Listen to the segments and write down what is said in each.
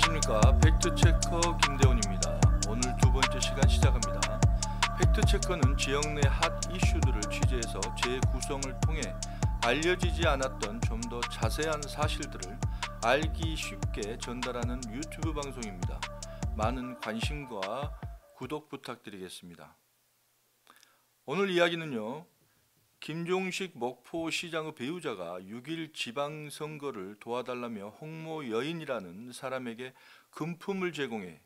안녕하십니까. 팩트체커 김대훈입니다. 오늘 두 번째 시간 시작합니다. 팩트체커는 지역 내 핫 이슈들을 취재해서 재구성을 통해 알려지지 않았던 좀 더 자세한 사실들을 알기 쉽게 전달하는 유튜브 방송입니다. 많은 관심과 구독 부탁드리겠습니다. 오늘 이야기는요, 김종식 목포시장의 배우자가 6.1 지방선거를 도와달라며 홍모 여인이라는 사람에게 금품을 제공해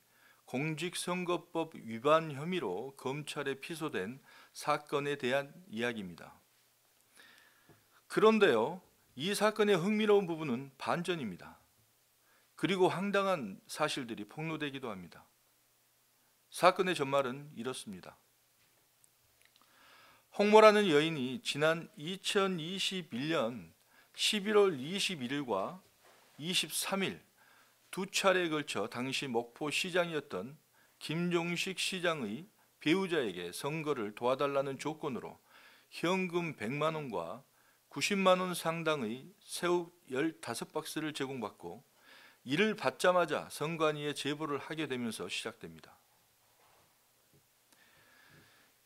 공직선거법 위반 혐의로 검찰에 피소된 사건에 대한 이야기입니다. 그런데요, 이 사건의 흥미로운 부분은 반전입니다. 그리고 황당한 사실들이 폭로되기도 합니다. 사건의 전말은 이렇습니다. 홍모라는 여인이 지난 2021년 11월 21일과 23일 두 차례에 걸쳐 당시 목포시장이었던 김종식 시장의 배우자에게 선거를 도와달라는 조건으로 현금 100만 원과 90만 원 상당의 새우 15박스를 제공받고 이를 받자마자 선관위에 제보를 하게 되면서 시작됩니다.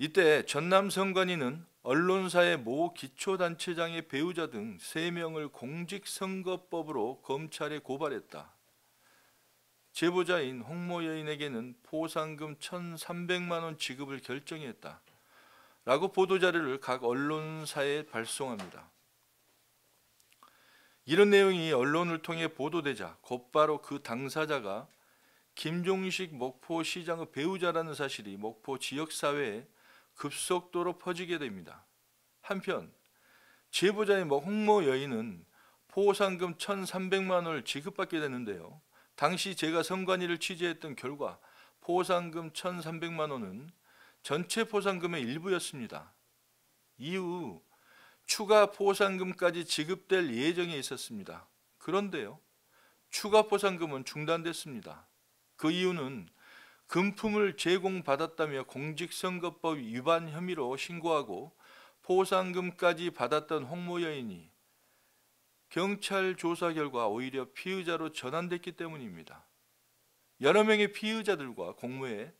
이때 전남 선관위는 언론사의 모 기초단체장의 배우자 등 3명을 공직선거법으로 검찰에 고발했다. 제보자인 홍모 여인에게는 포상금 1,300만 원 지급을 결정했다. 라고 보도자료를 각 언론사에 발송합니다. 이런 내용이 언론을 통해 보도되자 곧바로 그 당사자가 김종식 목포시장의 배우자라는 사실이 목포 지역사회에 급속도로 퍼지게 됩니다. 한편 제보자의 홍모 여인은 포상금 1,300만 원을 지급받게 되는데요. 당시 제가 선관위를 취재했던 결과 포상금 1,300만 원은 전체 포상금의 일부였습니다. 이후 추가 포상금까지 지급될 예정에 있었습니다. 그런데요, 추가 포상금은 중단됐습니다. 그 이유는 금품을 제공받았다며 공직선거법 위반 혐의로 신고하고 포상금까지 받았던 홍모 여인이 경찰 조사 결과 오히려 피의자로 전환됐기 때문입니다. 여러 명의 피의자들과 공모해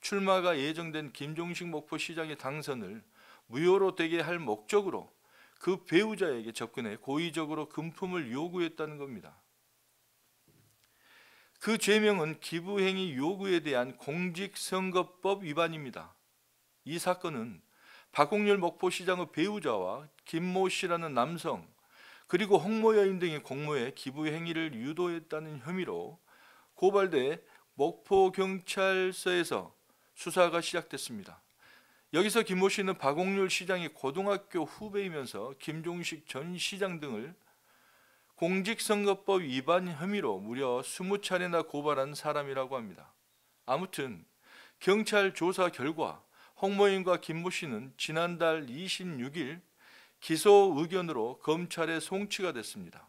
출마가 예정된 김종식 목포시장의 당선을 무효로 되게 할 목적으로 그 배우자에게 접근해 고의적으로 금품을 요구했다는 겁니다. 그 죄명은 기부행위 요구에 대한 공직선거법 위반입니다. 이 사건은 박홍렬 목포시장의 배우자와 김모 씨라는 남성 그리고 홍모 여인 등이 공모해 기부행위를 유도했다는 혐의로 고발돼 목포경찰서에서 수사가 시작됐습니다. 여기서 김모 씨는 박홍렬 시장의 고등학교 후배이면서 김종식 전 시장 등을 공직선거법 위반 혐의로 무려 20차례나 고발한 사람이라고 합니다. 아무튼 경찰 조사 결과 홍모인과 김모 씨는 지난달 26일 기소 의견으로 검찰에 송치가 됐습니다.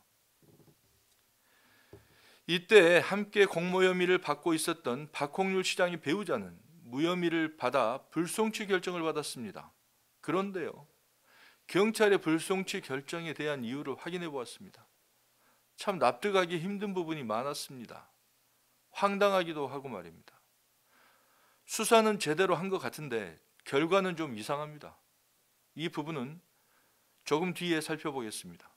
이때 함께 공모 혐의를 받고 있었던 박홍률 시장의 배우자는 무혐의를 받아 불송치 결정을 받았습니다. 그런데요, 경찰의 불송치 결정에 대한 이유를 확인해 보았습니다. 참 납득하기 힘든 부분이 많았습니다. 황당하기도 하고 말입니다. 수사는 제대로 한 것 같은데 결과는 좀 이상합니다. 이 부분은 조금 뒤에 살펴보겠습니다.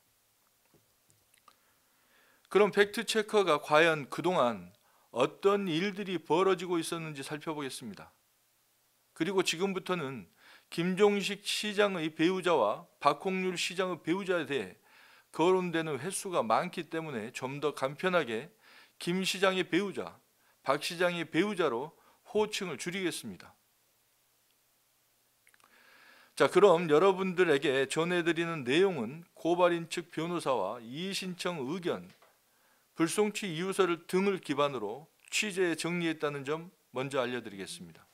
그럼 팩트체커가 과연 그동안 어떤 일들이 벌어지고 있었는지 살펴보겠습니다. 그리고 지금부터는 김종식 시장의 배우자와 박홍률 시장의 배우자에 대해 거론되는 횟수가 많기 때문에 좀 더 간편하게 김 시장의 배우자, 박 시장의 배우자로 호칭을 줄이겠습니다. 자, 그럼 여러분들에게 전해드리는 내용은 고발인 측 변호사와 이의신청 의견, 불송치 이유서를 등을 기반으로 취재에 정리했다는 점 먼저 알려드리겠습니다.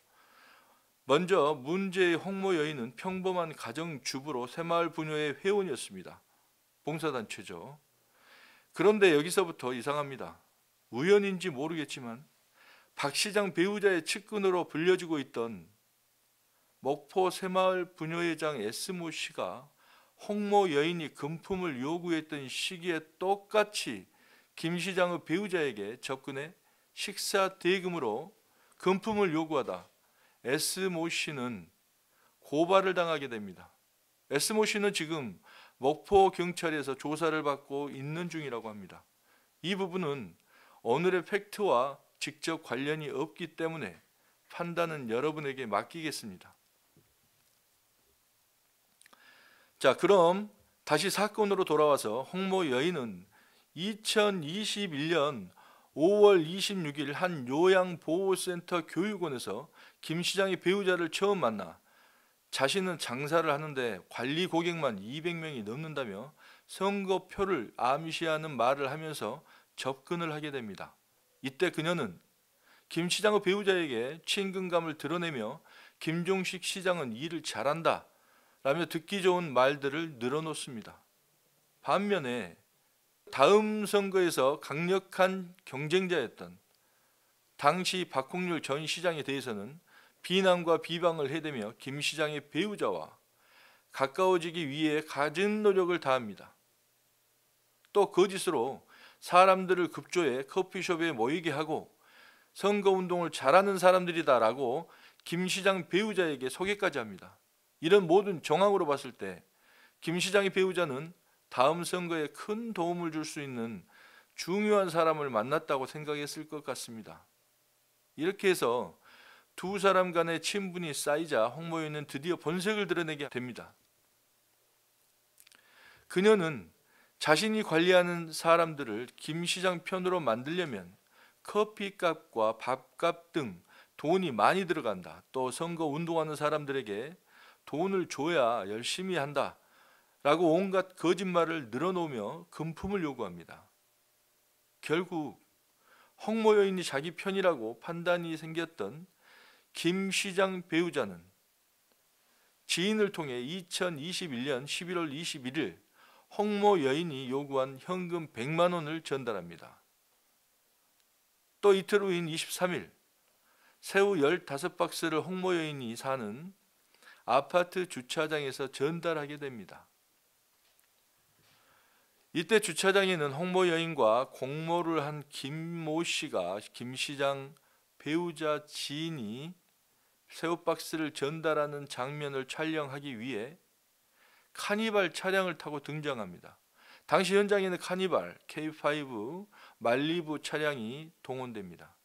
먼저 문제의 홍모 여인은 평범한 가정주부로 새마을 부녀의 회원이었습니다. 봉사단체죠. 그런데 여기서부터 이상합니다. 우연인지 모르겠지만 박 시장 배우자의 측근으로 불려지고 있던 목포 새마을 부녀회장 S모 씨가 홍모 여인이 금품을 요구했던 시기에 똑같이 김 시장의 배우자에게 접근해 식사 대금으로 금품을 요구하다 S모 씨는 고발을 당하게 됩니다. S모 씨는 지금 목포 경찰에서 조사를 받고 있는 중이라고 합니다. 이 부분은 오늘의 팩트와 직접 관련이 없기 때문에 판단은 여러분에게 맡기겠습니다. 자, 그럼 다시 사건으로 돌아와서 홍모 여인은 2021년 5월 26일 한 요양보호센터 교육원에서 김 시장의 배우자를 처음 만나 자신은 장사를 하는데 관리 고객만 200명이 넘는다며 선거표를 암시하는 말을 하면서 접근을 하게 됩니다. 이때 그녀는 김 시장의 배우자에게 친근감을 드러내며 김종식 시장은 일을 잘한다 라며 듣기 좋은 말들을 늘어놓습니다. 반면에 다음 선거에서 강력한 경쟁자였던 당시 박홍률 전 시장에 대해서는 비난과 비방을 해대며 김 시장의 배우자와 가까워지기 위해 갖은 노력을 다합니다. 또 거짓으로 사람들을 급조해 커피숍에 모이게 하고 선거운동을 잘하는 사람들이다라고 김 시장 배우자에게 소개까지 합니다. 이런 모든 정황으로 봤을 때 김 시장의 배우자는 다음 선거에 큰 도움을 줄 수 있는 중요한 사람을 만났다고 생각했을 것 같습니다. 이렇게 해서 두 사람 간의 친분이 쌓이자 홍모 여인은 드디어 본색을 드러내게 됩니다. 그녀는 자신이 관리하는 사람들을 김 시장 편으로 만들려면 커피값과 밥값 등 돈이 많이 들어간다. 또 선거 운동하는 사람들에게 돈을 줘야 열심히 한다. 라고 온갖 거짓말을 늘어놓으며 금품을 요구합니다. 결국 홍모 여인이 자기 편이라고 판단이 생겼던 김 시장 배우자는 지인을 통해 2021년 11월 21일 홍모 여인이 요구한 현금 100만 원을 전달합니다. 또 이틀 후인 23일 새우 15박스를 홍모 여인이 사는 아파트 주차장에서 전달하게 됩니다. 이때 주차장에는 홍모 여인과 공모를 한 김모 씨가 김 시장 배우자 지인이 새우 박스를 전달하는 장면을 촬영하기 위해 카니발 차량을 타고 등장합니다. 당시 현장에는 카니발 K5 말리부 차량이 동원됩니다.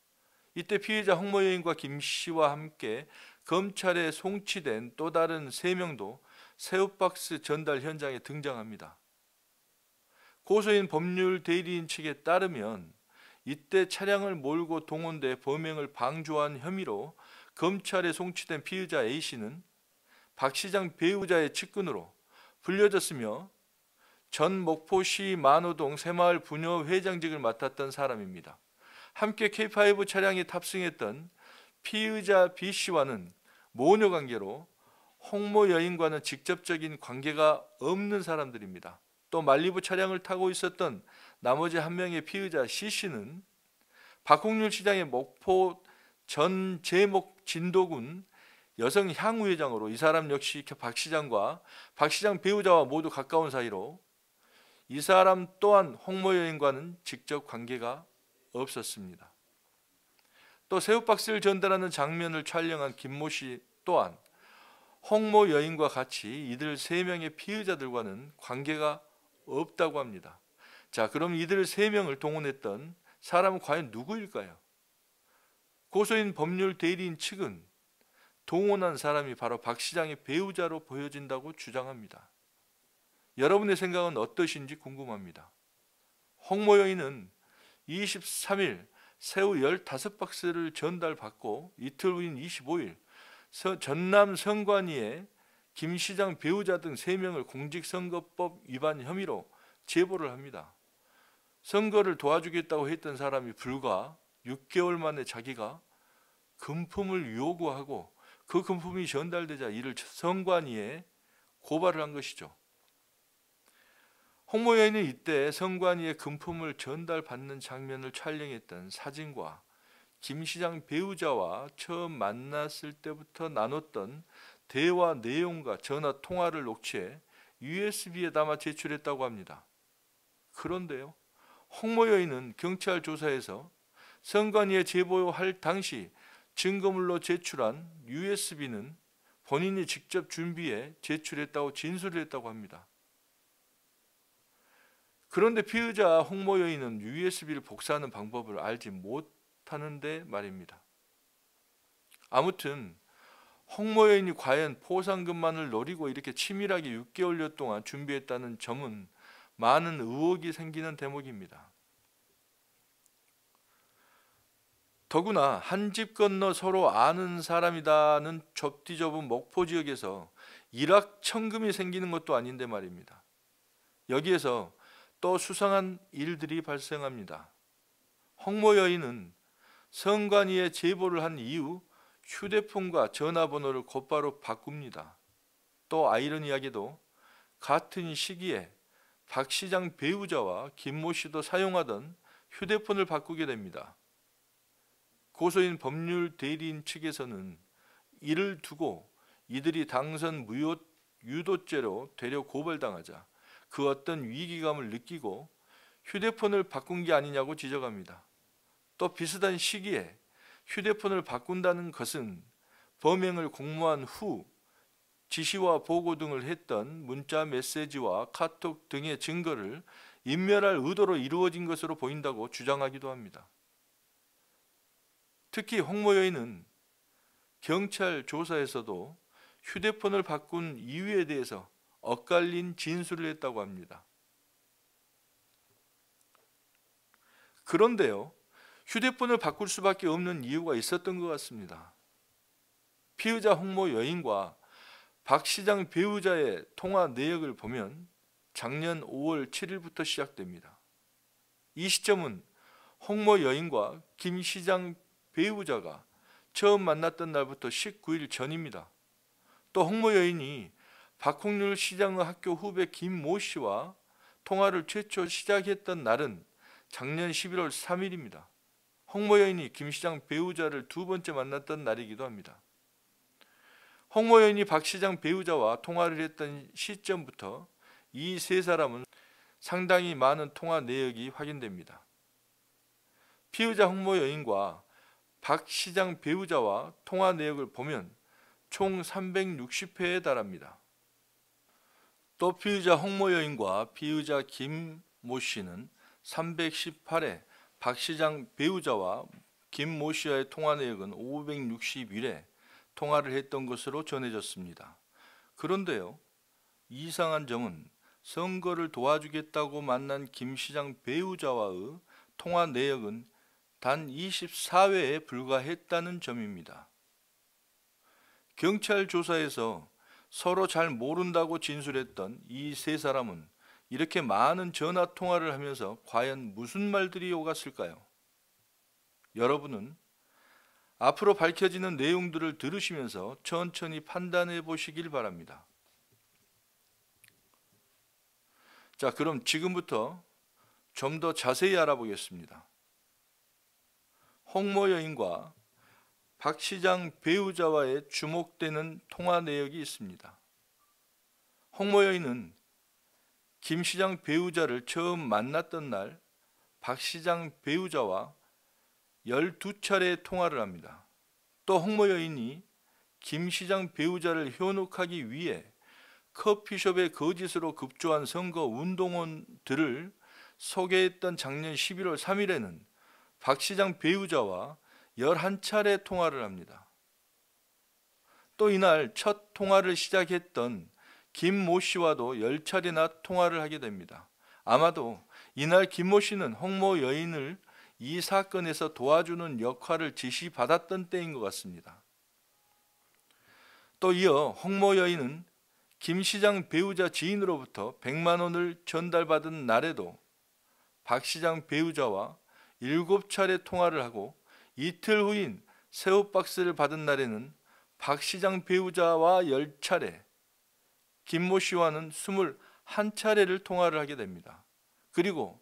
이때 피해자 홍모 여인과 김 씨와 함께 검찰에 송치된 또 다른 3명도 새우 박스 전달 현장에 등장합니다. 고소인 법률 대리인 측에 따르면 이때 차량을 몰고 동원돼 범행을 방조한 혐의로 검찰에 송치된 피의자 A씨는 박 시장 배우자의 측근으로 불려졌으며 전 목포시 만호동 새마을 부녀 회장직을 맡았던 사람입니다. 함께 K5 차량에 탑승했던 피의자 B씨와는 모녀 관계로 홍모 여인과는 직접적인 관계가 없는 사람들입니다. 또 말리부 차량을 타고 있었던 나머지 한 명의 피의자 C씨는 박홍률 시장의 목포 전 제목 진도군 여성 향후회장으로 이 사람 역시 박 시장과 박 시장 배우자와 모두 가까운 사이로 이 사람 또한 홍모 여인과는 직접 관계가 없었습니다. 또 새우박스를 전달하는 장면을 촬영한 김모 씨 또한 홍모 여인과 같이 이들 3명의 피의자들과는 관계가 없다고 합니다. 자, 그럼 이들 3명을 동원했던 사람은 과연 누구일까요? 고소인 법률 대리인 측은 동원한 사람이 바로 박 시장의 배우자로 보여진다고 주장합니다. 여러분의 생각은 어떠신지 궁금합니다. 홍모 여인은 23일 새우 15박스를 전달받고 이틀 후인 25일 전남 선관위에 김 시장 배우자 등 3명을 공직선거법 위반 혐의로 제보를 합니다. 선거를 도와주겠다고 했던 사람이 불과 6개월 만에 자기가 금품을 요구하고 그 금품이 전달되자 이를 선관위에 고발을 한 것이죠. 홍모 여인은 이때 선관위에 금품을 전달받는 장면을 촬영했던 사진과 김 시장 배우자와 처음 만났을 때부터 나눴던 대화 내용과 전화 통화를 녹취해 USB에 담아 제출했다고 합니다. 그런데요, 홍모 여인은 경찰 조사에서 선관위에 제보할 당시 증거물로 제출한 USB는 본인이 직접 준비해 제출했다고 진술을 했다고 합니다. 그런데 피의자 홍모 여인은 USB를 복사하는 방법을 알지 못하는데 말입니다. 아무튼 홍모 여인이 과연 포상금만을 노리고 이렇게 치밀하게 6개월여 동안 준비했다는 점은 많은 의혹이 생기는 대목입니다. 더구나 한 집 건너 서로 아는 사람이다는 좁디 좁은 목포 지역에서 일확천금이 생기는 것도 아닌데 말입니다. 여기에서 또 수상한 일들이 발생합니다. 홍모 여인은 선관위에 제보를 한 이후 휴대폰과 전화번호를 곧바로 바꿉니다. 또 아이러니하게도 같은 시기에 박 시장 배우자와 김모 씨도 사용하던 휴대폰을 바꾸게 됩니다. 고소인 법률 대리인 측에서는 이를 두고 이들이 당선 유도죄로 되려 고발당하자 그 어떤 위기감을 느끼고 휴대폰을 바꾼 게 아니냐고 지적합니다. 또 비슷한 시기에 휴대폰을 바꾼다는 것은 범행을 공모한 후 지시와 보고 등을 했던 문자 메시지와 카톡 등의 증거를 인멸할 의도로 이루어진 것으로 보인다고 주장하기도 합니다. 특히 홍모 여인은 경찰 조사에서도 휴대폰을 바꾼 이유에 대해서 엇갈린 진술을 했다고 합니다. 그런데요, 휴대폰을 바꿀 수밖에 없는 이유가 있었던 것 같습니다. 피의자 홍모 여인과 박 시장 배우자의 통화 내역을 보면 작년 5월 7일부터 시작됩니다. 이 시점은 홍모 여인과 김 시장 배우자가 처음 만났던 날부터 19일 전입니다. 또 홍모 여인이 박홍률 시장의 학교 후배 김모 씨와 통화를 최초 시작했던 날은 작년 11월 3일입니다. 홍모 여인이 김 시장 배우자를 두 번째 만났던 날이기도 합니다. 홍모 여인이 박 시장 배우자와 통화를 했던 시점부터 이 세 사람은 상당히 많은 통화 내역이 확인됩니다. 피의자 홍모 여인과 박 시장 배우자와 통화 내역을 보면 총 360회에 달합니다. 또 피의자 홍모 여인과 피의자 김모 씨는 318회, 박 시장 배우자와 김모 씨와의 통화 내역은 561회 통화를 했던 것으로 전해졌습니다. 그런데요, 이상한 점은 선거를 도와주겠다고 만난 김 시장 배우자와의 통화 내역은 단 24회에 불과했다는 점입니다. 경찰 조사에서 서로 잘 모른다고 진술했던 이 세 사람은 이렇게 많은 전화 통화를 하면서 과연 무슨 말들이 오갔을까요? 여러분은 앞으로 밝혀지는 내용들을 들으시면서 천천히 판단해 보시길 바랍니다. 자, 그럼 지금부터 좀 더 자세히 알아보겠습니다. 홍모 여인과 박 시장 배우자와의 주목되는 통화 내역이 있습니다. 홍모 여인은 김 시장 배우자를 처음 만났던 날 박 시장 배우자와 12차례 통화를 합니다. 또 홍모 여인이 김 시장 배우자를 현혹하기 위해 커피숍에 거짓으로 급조한 선거 운동원들을 소개했던 작년 11월 3일에는 박 시장 배우자와 11차례 통화를 합니다. 또 이날 첫 통화를 시작했던 김모 씨와도 10차례나 통화를 하게 됩니다. 아마도 이날 김모 씨는 홍모 여인을 이 사건에서 도와주는 역할을 지시받았던 때인 것 같습니다. 또 이어 홍모 여인은 김 시장 배우자 지인으로부터 100만 원을 전달받은 날에도 박 시장 배우자와 7차례 통화를 하고 이틀 후인 새우박스를 받은 날에는 박 시장 배우자와 10차례, 김모 씨와는 21차례를 통화를 하게 됩니다. 그리고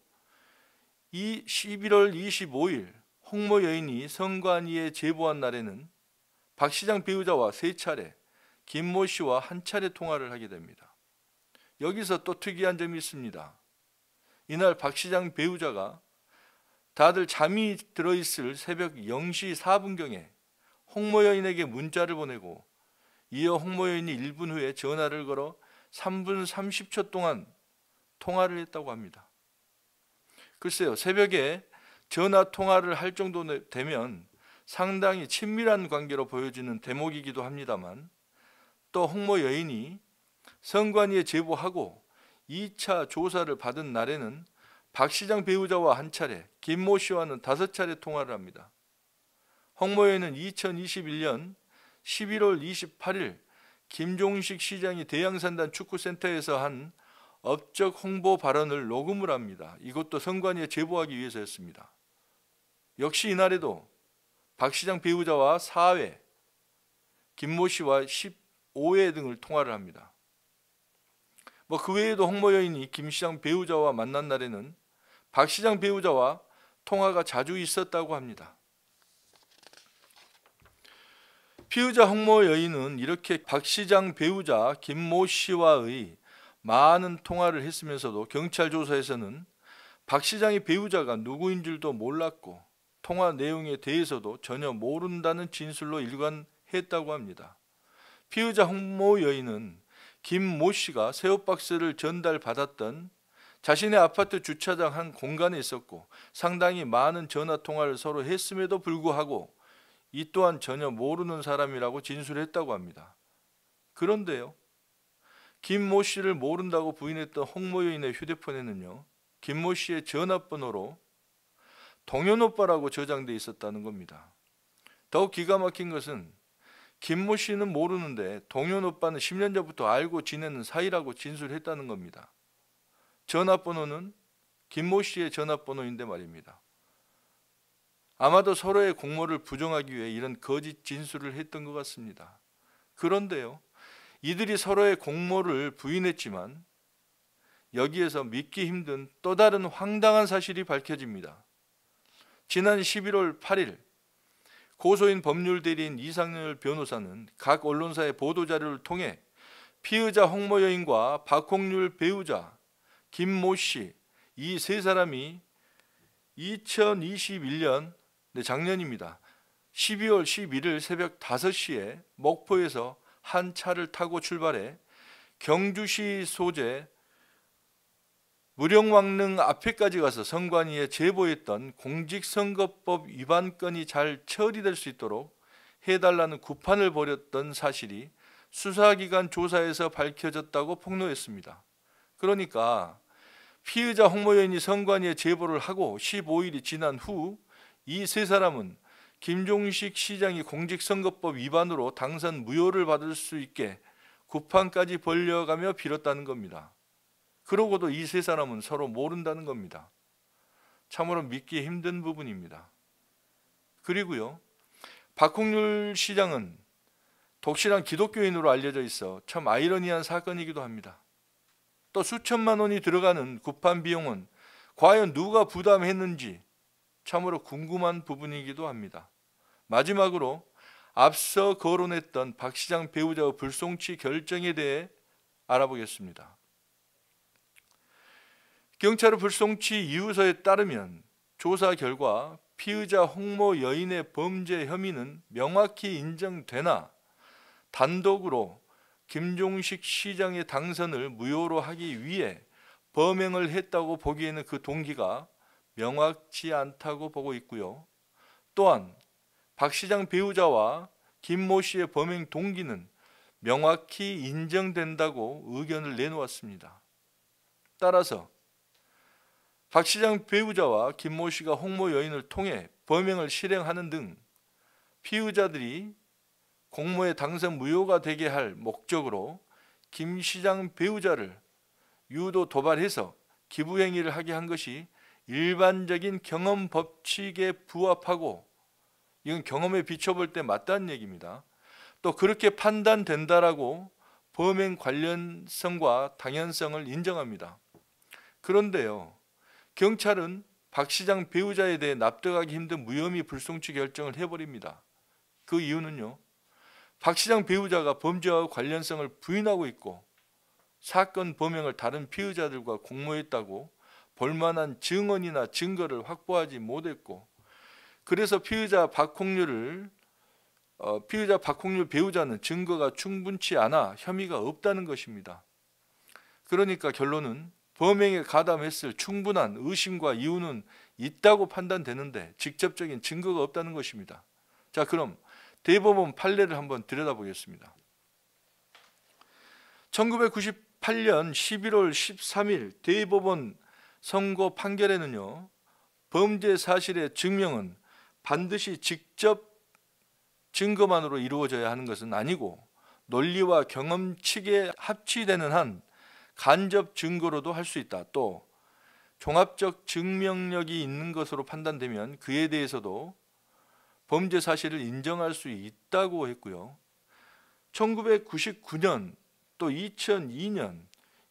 이 11월 25일 홍모 여인이 선관위에 제보한 날에는 박 시장 배우자와 3차례, 김모 씨와 1차례 통화를 하게 됩니다. 여기서 또 특이한 점이 있습니다. 이날 박 시장 배우자가 다들 잠이 들어있을 새벽 0시 4분경에 홍모 여인에게 문자를 보내고 이어 홍모 여인이 1분 후에 전화를 걸어 3분 30초 동안 통화를 했다고 합니다. 글쎄요, 새벽에 전화 통화를 할 정도 되면 상당히 친밀한 관계로 보여지는 대목이기도 합니다만, 또 홍모 여인이 선관위에 제보하고 2차 조사를 받은 날에는 박 시장 배우자와 한 차례, 김모 씨와는 5차례 통화를 합니다. 홍모 여인은 2021년 11월 28일 김종식 시장이 대양산단 축구센터에서 한 업적 홍보 발언을 녹음을 합니다. 이것도 선관위에 제보하기 위해서였습니다. 역시 이날에도 박 시장 배우자와 4회, 김모 씨와 15회 등을 통화를 합니다. 그 외에도 홍모 여인이 김 시장 배우자와 만난 날에는 박 시장 배우자와 통화가 자주 있었다고 합니다. 피의자 홍모 여인은 이렇게 박 시장 배우자 김모 씨와의 많은 통화를 했으면서도 경찰 조사에서는 박 시장의 배우자가 누구인 줄도 몰랐고 통화 내용에 대해서도 전혀 모른다는 진술로 일관했다고 합니다. 피의자 홍모 여인은 김모 씨가 새우박스를 전달받았던 자신의 아파트 주차장 한 공간에 있었고 상당히 많은 전화 통화를 서로 했음에도 불구하고 이 또한 전혀 모르는 사람이라고 진술했다고 합니다. 그런데요, 김모 씨를 모른다고 부인했던 홍모 여인의 휴대폰에는요, 김모 씨의 전화번호로 동현 오빠라고 저장돼 있었다는 겁니다. 더욱 기가 막힌 것은 김모 씨는 모르는데 동현 오빠는 10년 전부터 알고 지내는 사이라고 진술했다는 겁니다. 전화번호는 김모 씨의 전화번호인데 말입니다. 아마도 서로의 공모를 부정하기 위해 이런 거짓 진술을 했던 것 같습니다. 그런데요, 이들이 서로의 공모를 부인했지만 여기에서 믿기 힘든 또 다른 황당한 사실이 밝혀집니다. 지난 11월 8일 고소인 법률대리인 이상열 변호사는 각 언론사의 보도자료를 통해 피의자 홍모 여인과 박홍률 배우자 김모 씨 이 세 사람이 2021년 작년입니다. 12월 11일 새벽 5시에 목포에서 한 차를 타고 출발해 경주시 소재 무령왕릉 앞에까지 가서 선관위에 제보했던 공직선거법 위반 건이 잘 처리될 수 있도록 해달라는 구판을 벌였던 사실이 수사기관 조사에서 밝혀졌다고 폭로했습니다. 그러니까 피의자 홍모 여인이 선관위에 제보를 하고 15일이 지난 후 이 세 사람은 김종식 시장이 공직선거법 위반으로 당선 무효를 받을 수 있게 구판까지 벌려가며 빌었다는 겁니다. 그러고도 이 세 사람은 서로 모른다는 겁니다. 참으로 믿기 힘든 부분입니다. 그리고요, 박홍률 시장은 독실한 기독교인으로 알려져 있어 참 아이러니한 사건이기도 합니다. 또 수천만 원이 들어가는 구판 비용은 과연 누가 부담했는지 참으로 궁금한 부분이기도 합니다. 마지막으로 앞서 거론했던 박 시장 배우자의 불송치 결정에 대해 알아보겠습니다. 경찰의 불송치 이유서에 따르면 조사 결과 피의자 홍모 여인의 범죄 혐의는 명확히 인정되나 단독으로 김종식 시장의 당선을 무효로 하기 위해 범행을 했다고 보기에는 그 동기가 명확치 않다고 보고 있고요. 또한 박 시장 배우자와 김모 씨의 범행 동기는 명확히 인정된다고 의견을 내놓았습니다. 따라서 박 시장 배우자와 김모 씨가 홍모 여인을 통해 범행을 실행하는 등 피의자들이 공모의 당선 무효가 되게 할 목적으로 김 시장 배우자를 유도 도발해서 기부행위를 하게 한 것이 일반적인 경험 법칙에 부합하고 이건 경험에 비춰볼 때 맞다는 얘기입니다. 또 그렇게 판단된다라고 범행 관련성과 당연성을 인정합니다. 그런데요, 경찰은 박 시장 배우자에 대해 납득하기 힘든 무혐의 불송치 결정을 해버립니다. 그 이유는요, 박 시장 배우자가 범죄와 관련성을 부인하고 있고 사건 범행을 다른 피의자들과 공모했다고 볼만한 증언이나 증거를 확보하지 못했고, 그래서 피의자 박홍률 배우자는 증거가 충분치 않아 혐의가 없다는 것입니다. 그러니까 결론은 범행에 가담했을 충분한 의심과 이유는 있다고 판단되는데 직접적인 증거가 없다는 것입니다. 자, 그럼 대법원 판례를 한번 들여다보겠습니다. 1998년 11월 13일 대법원 선고 판결에는요, 범죄 사실의 증명은 반드시 직접 증거만으로 이루어져야 하는 것은 아니고 논리와 경험칙에 합치되는 한 간접 증거로도 할 수 있다. 또 종합적 증명력이 있는 것으로 판단되면 그에 대해서도 범죄 사실을 인정할 수 있다고 했고요. 1999년 또 2002년,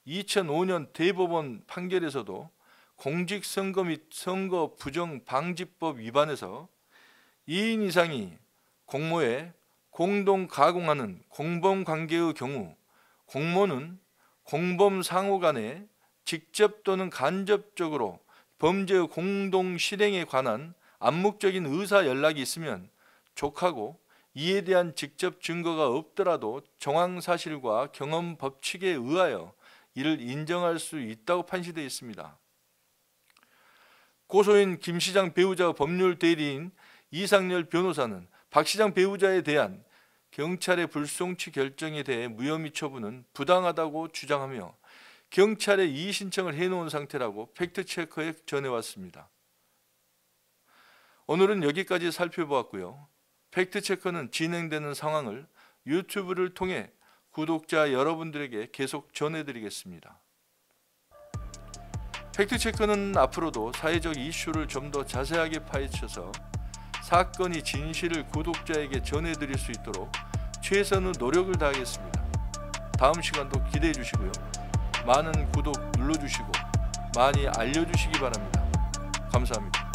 2005년 대법원 판결에서도 공직선거 및 선거 부정 방지법 위반에서 2인 이상이 공모에 공동 가공하는 공범 관계의 경우 공모는 공범 상호 간에 직접 또는 간접적으로 범죄의 공동 실행에 관한 암묵적인 의사 연락이 있으면 족하고, 이에 대한 직접 증거가 없더라도 정황 사실과 경험 법칙에 의하여 이를 인정할 수 있다고 판시되어 있습니다. 고소인 김 시장 배우자의 법률 대리인 이상열 변호사는 박 시장 배우자에 대한 경찰의 불송치 결정에 대해 무혐의 처분은 부당하다고 주장하며 경찰에 이의 신청을 해놓은 상태라고 팩트체커에 전해왔습니다. 오늘은 여기까지 살펴보았고요. 팩트체커는 진행되는 상황을 유튜브를 통해 구독자 여러분들에게 계속 전해드리겠습니다. 팩트체커는 앞으로도 사회적 이슈를 좀 더 자세하게 파헤쳐서 사건의 진실을 구독자에게 전해드릴 수 있도록 최선의 노력을 다하겠습니다. 다음 시간도 기대해 주시고요. 많은 구독 눌러주시고 많이 알려주시기 바랍니다. 감사합니다.